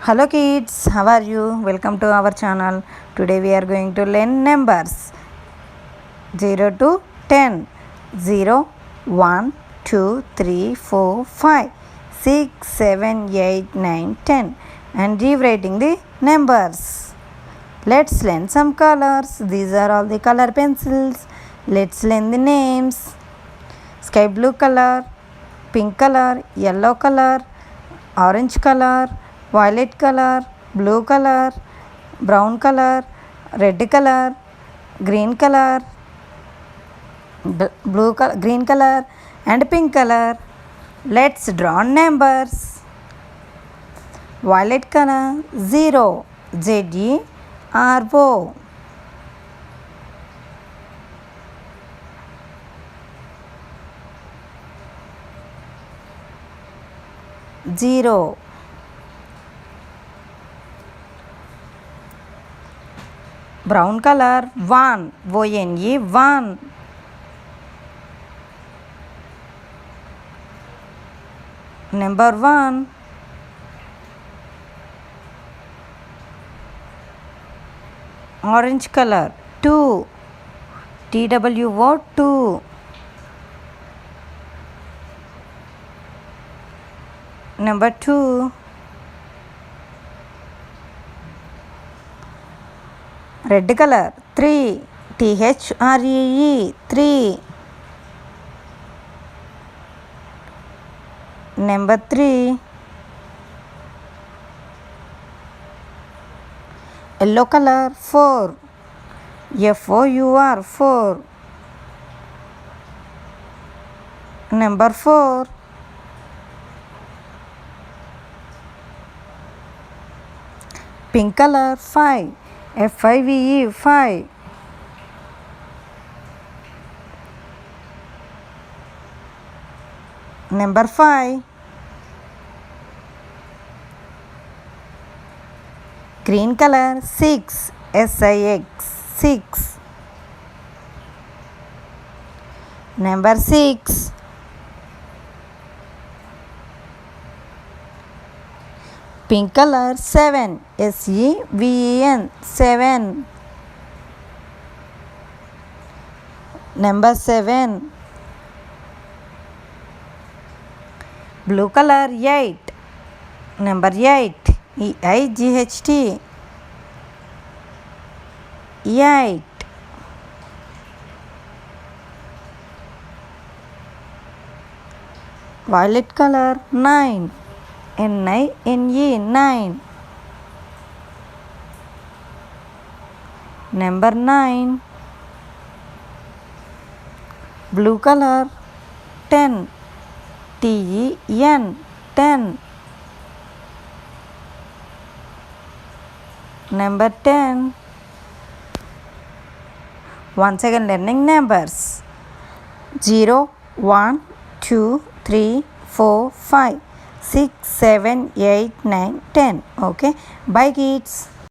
Hello kids, how are you? Welcome to our channel. Today we are going to learn numbers 0 to 10. 0, 1, 2, 3, 4, 5, 6, 7, 8, 9, 10 and rewriting the numbers. Let's learn some colors. These are all the color pencils. Let's learn the names. Sky blue color, pink color, yellow color, orange color, violet color, blue color, brown color, red color, green color, green color and pink color. Let's draw numbers. Violet color 0, ZERO. Zero. Brown color 1, ONE 1. Number 1. Orange color 2, TWO 2. Number 2. Red color 3, THREE 3. Number 3. Yellow color 4, FOUR 4. Number 4. Pink color 5, FIVE 5. Number 5. Green color 6, SIX 6. Number 6. Pink color 7, SEVEN 7. Number 7. Blue color 8, number 8, EIGHT 8. Violet color 9, NINE 9. Number 9. Blue color 10, TEN 10. Number 10. Once again learning numbers 0, 1, 2, 3, 4, 5, 6, 7, 8, 9, 10. Okay, bye kids.